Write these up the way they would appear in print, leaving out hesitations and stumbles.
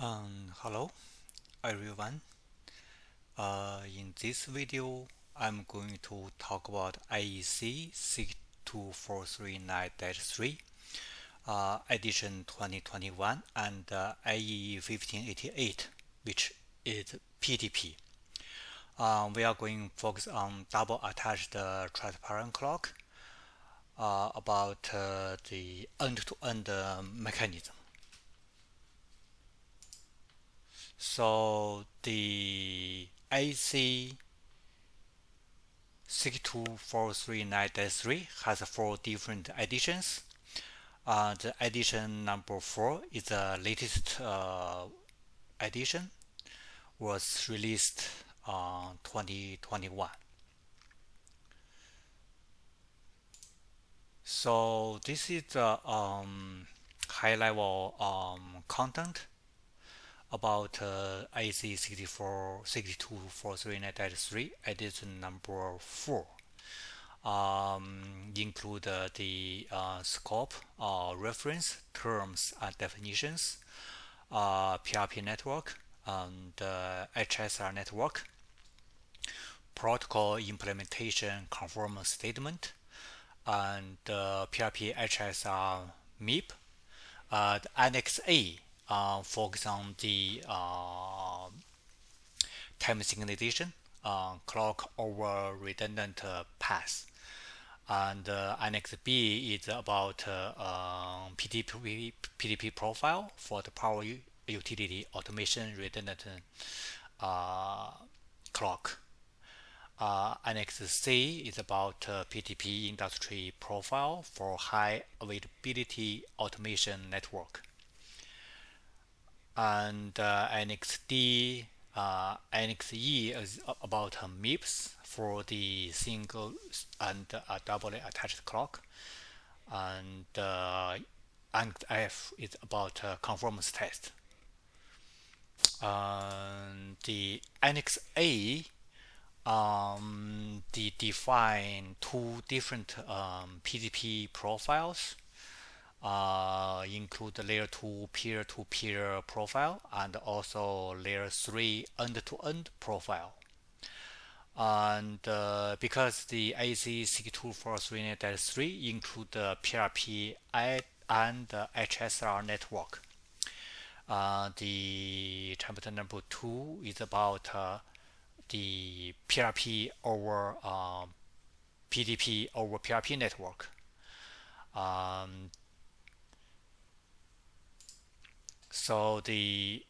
Hello everyone. In this video, I'm going to talk about IEC 62439-3, edition 2021, and IE 1588, which is PTP. We are going to focus on double attached transparent clock, about the end-to-end mechanism. So the IC 62439-3 has four different editions. The edition number 4 is the latest edition, was released 2021. So this is the high level content about IC 62439-3 edition number 4. Include the scope, reference, terms and definitions, PRP network, and HSR network, protocol implementation conformance statement, and PRP HSR MIP. The Annex A focus on the time synchronization, clock over redundant path. And Annex B is about PDP profile for the power utility automation redundant clock. Annex C is about PTP industry profile for high availability automation network. And Annex D, Annex E is about MIPS for the single and double attached clock, and Annex F is about conformance test. The Annex A they define two different PDP profiles, include the layer 2 peer-to-peer profile and also layer 3 end-to-end profile. And because the AC62439-3 include the PRP and HSR network, the chapter number 2 is about the PRP over PDP over PRP network. So the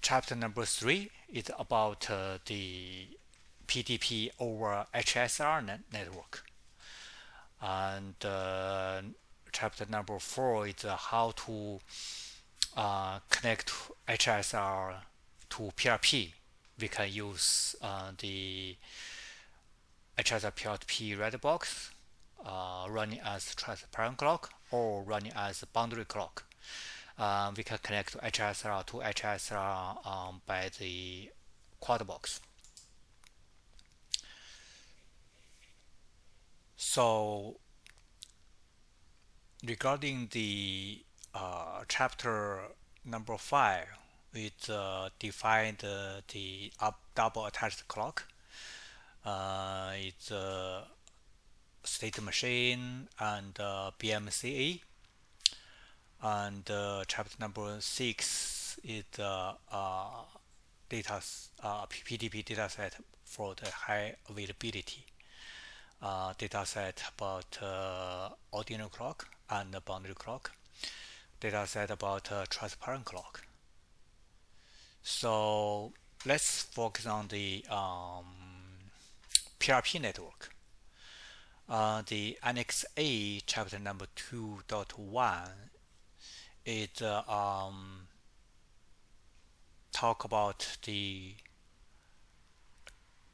chapter number 3 is about the PDP over HSR network, and chapter number 4 is how to connect HSR to PRP. We can use the HSR PRP red box running as transparent clock or running as boundary clock. We can connect HSR to HSR by the quad box. So regarding the chapter number 5, it defined the double attached clock. It's state machine and BMCA. And chapter number 6 is data PDP dataset for the high availability dataset about ordinary clock and boundary clock, dataset about transparent clock. So let's focus on the PRP network. The Annex A, chapter number 2.1, it talk about the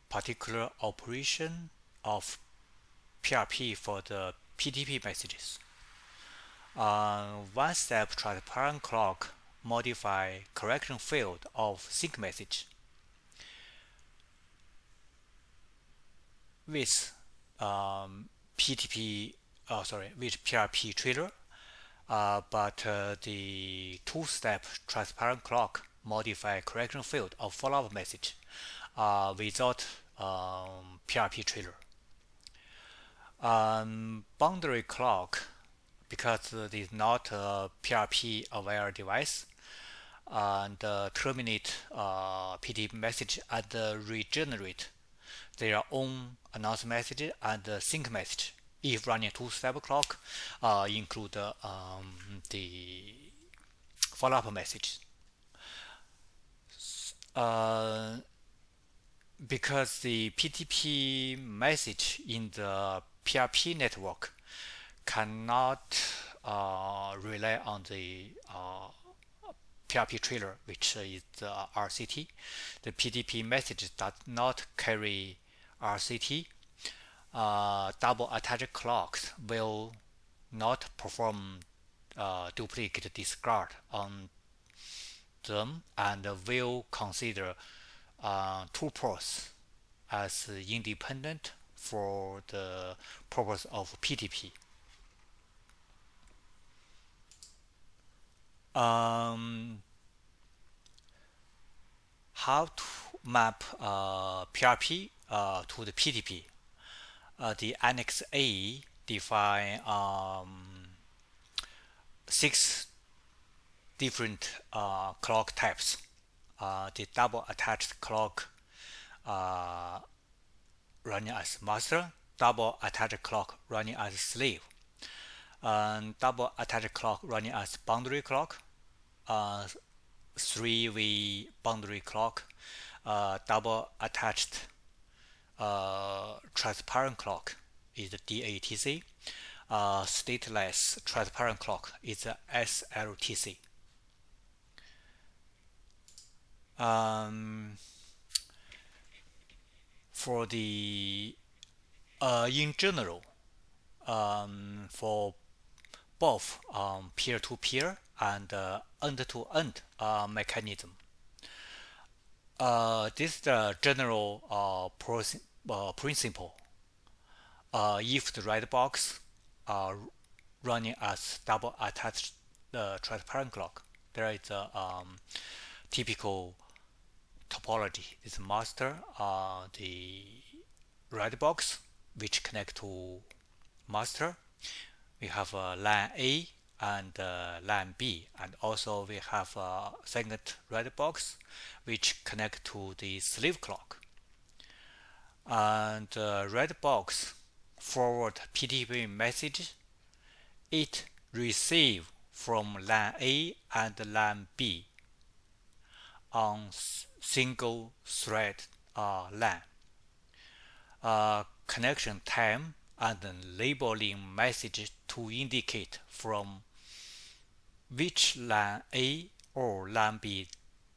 particular operation of PRP for the PTP messages. One step transparent clock modify correction field of sync message with PRP trailer but the two-step transparent clock modify correction field of follow-up message without PRP trailer. Boundary clock, because it is not a PRP aware device, and terminate PTP message and regenerate their own announce message and sync message. If running two-step clock, include the follow-up message. Because the PTP message in the PRP network cannot rely on the PRP trailer, which is the RCT. The PTP message does not carry RCT. Double attached clocks will not perform duplicate discard on them and will consider two ports as independent for the purpose of PTP. How to map PRP to the PTP? The Annex A define 6 different clock types. The double attached clock running as master, double attached clock running as slave, and double attached clock running as boundary clock, three-way boundary clock, double attached transparent clock is the DATC, stateless transparent clock is the SLTC. For the in general, for both peer-to-peer and end-to-end mechanism, this is the general principle. If the red box are running as double attached transparent clock, there is a typical topology. It's master, the red box which connect to master. We have LAN A and LAN B, and also we have a second red box which connect to the slave clock. And red box forward PTP message, it receive from LAN A and LAN B on single thread LAN. Connection time and labeling message to indicate from which LAN A or LAN B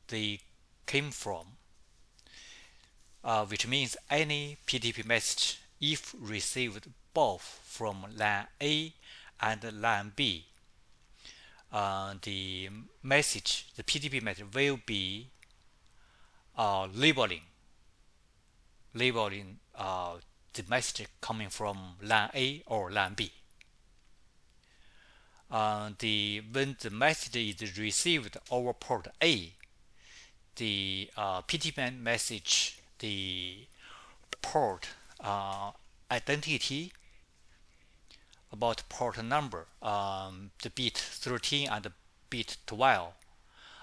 they came from, which means any PTP message, if received both from LAN A and LAN B, the message, the PTP message will be labeling the message coming from LAN A or LAN B. When the message is received over port A, the PTP message, the port identity about port number, the bit 13 and the bit 12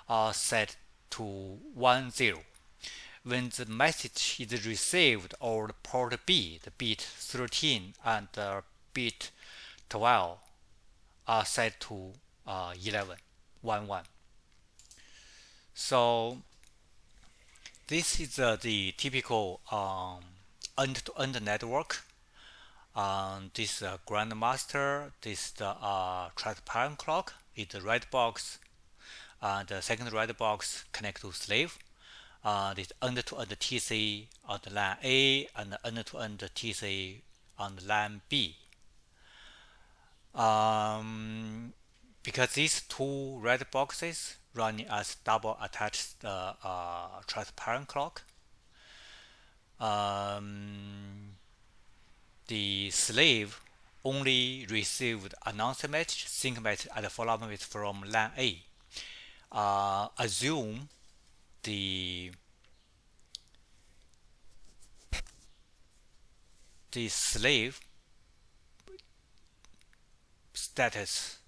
are set to 10. When the message is received over port B, the bit 13 and the bit 12 are set to 11. So this is the typical end-to-end network. This grandmaster, this the transparent clock is the red box, the second red box connect to slave. This end-to-end TC on the LAN A and end-to-end TC on the LAN B. Because these two red boxes running as double attached transparent clock, the slave only received announce message, sync message, and follow-up message from LAN A. Assume the slave status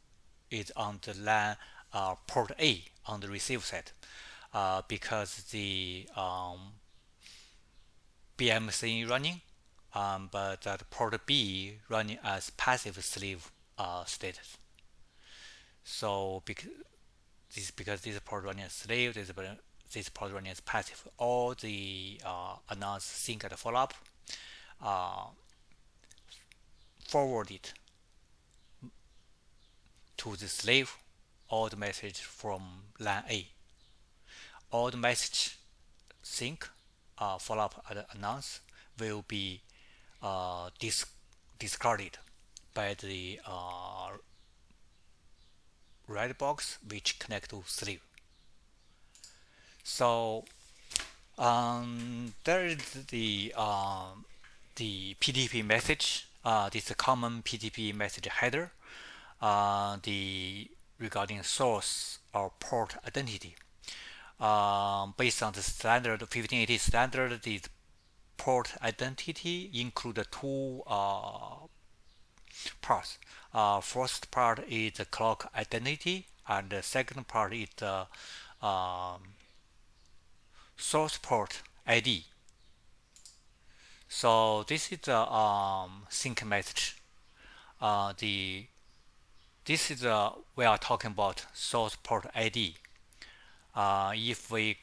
is on the LAN port A on the receive side, because the BMC running, but that port B running as passive slave status. So because this port running as slave, this port running as passive, all the announce, sync, and follow up forwarded to the slave all the message from LAN A. All the message sync, follow up, and announce will be discarded by the red box which connect to slave. So there is the PTP message. This is a common PTP message header. The regarding source or port identity. Based on the standard 1580 standard, the port identity include two parts. First part is the clock identity, and the second part is the source port ID. So this is the sync message. This is we are talking about source port ID. If we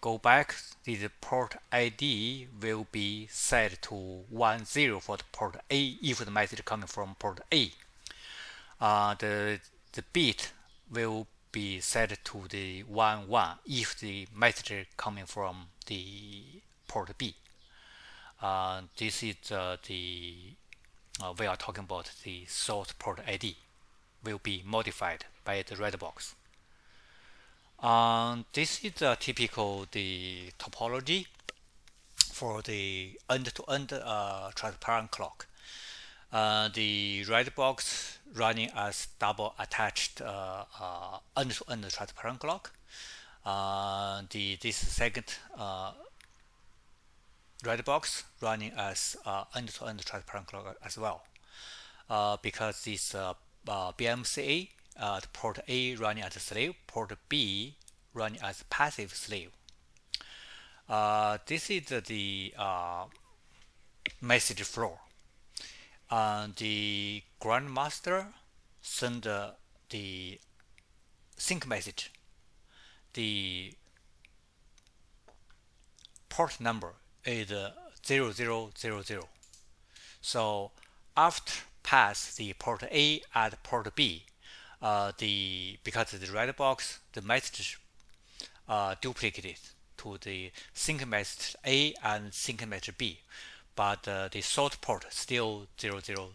go back, the port ID will be set to 10 for the port A if the message coming from port A. The bit will be set to the 11 if the message coming from the port B. This is we are talking about the source port ID will be modified by the red box. This is a typical the topology for the end-to-end transparent clock. The red box running as double attached end-to-end transparent clock. This second red box running as end-to-end transparent clock as well, because this BMCA, the port A running as a slave, port B running as passive slave. This is the message flow. The grandmaster send the sync message. The port number is 0000. So after pass the port A and port B, because of the red box, the message duplicated to the sync message A and sync message B, but the source port still 00.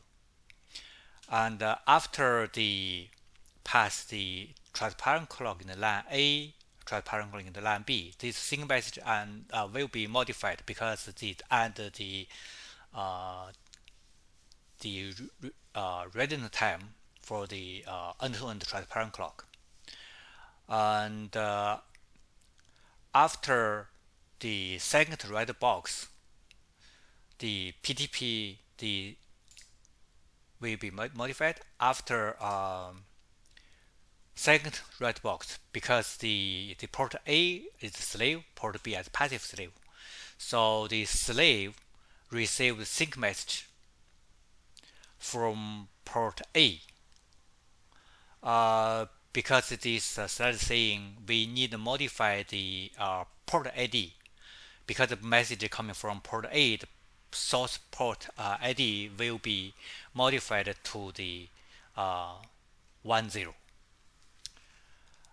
And after the pass the transparent clock in the LAN A, transparent clock in the LAN B, this sync message and will be modified because the readiness time for the end-to-end transparent clock. And after the second red box, the PTP will be modified after second red box, because the port A is slave, port B as passive slave. So the slave receives sync message from port A. Because this slide saying we need to modify the port ID, because the message coming from port A, the source port ID will be modified to the 10.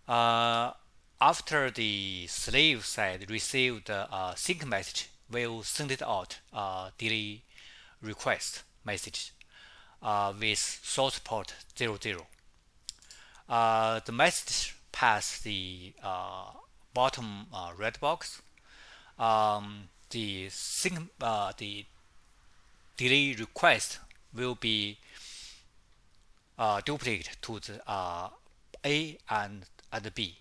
After the slave side received sync message, will send it out delay request message with source port 00. The message pass the bottom red box. The delay request will be duplicated to the A and B.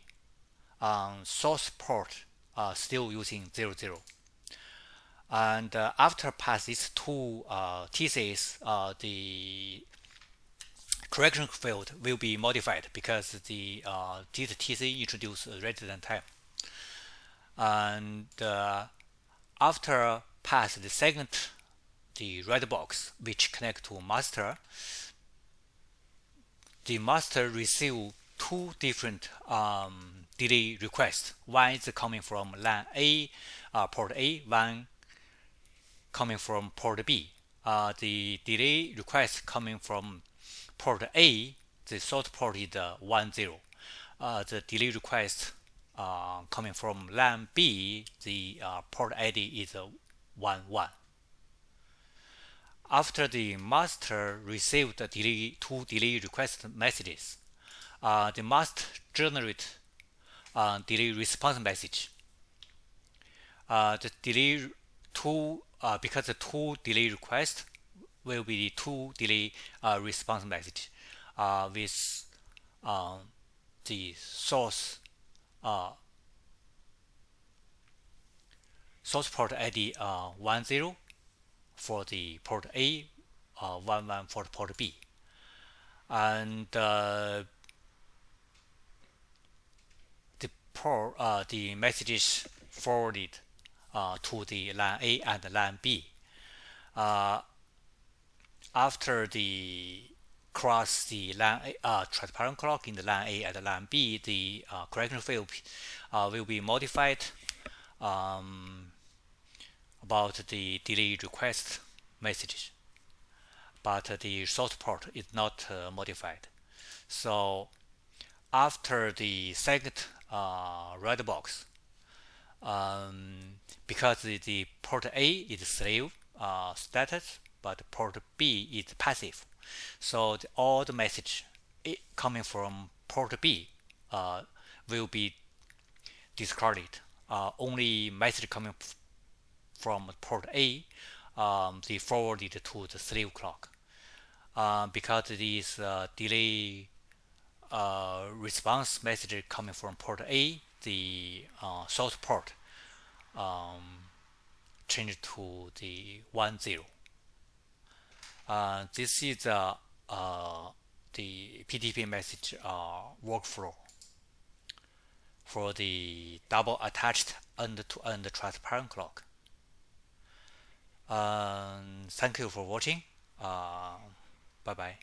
Source port still using 00. And after pass these two TCs, the correction field will be modified because the this TC introduced resident type. And after pass the second, the red box which connect to master, the master receive two different delay requests. One is coming from LAN A, port A, one coming from port B. The delay request coming from port A, the source port is 10. The delay request coming from LAN B, the port ID is 11. After the master received the two delay request messages, the master generate delay response message. The delay two because the two delay requests will be two delay response message with the source port ID 10 for the port A, 11 for port B, and the messages forwarded to the LAN A and LAN B. After the cross the LAN A, transparent clock in the LAN A and LAN B, the correction field will be modified about the delay request messages, but the source port is not modified. So after the second red box, because the port A is slave status, but port B is passive, so all the message coming from port B will be discarded. Only message coming from port A they forwarded to the slave clock, because this delay response message coming from port A, the source port changed to the 10. This is the PTP message workflow for the double attached end-to-end transparent clock. Thank you for watching. Bye bye.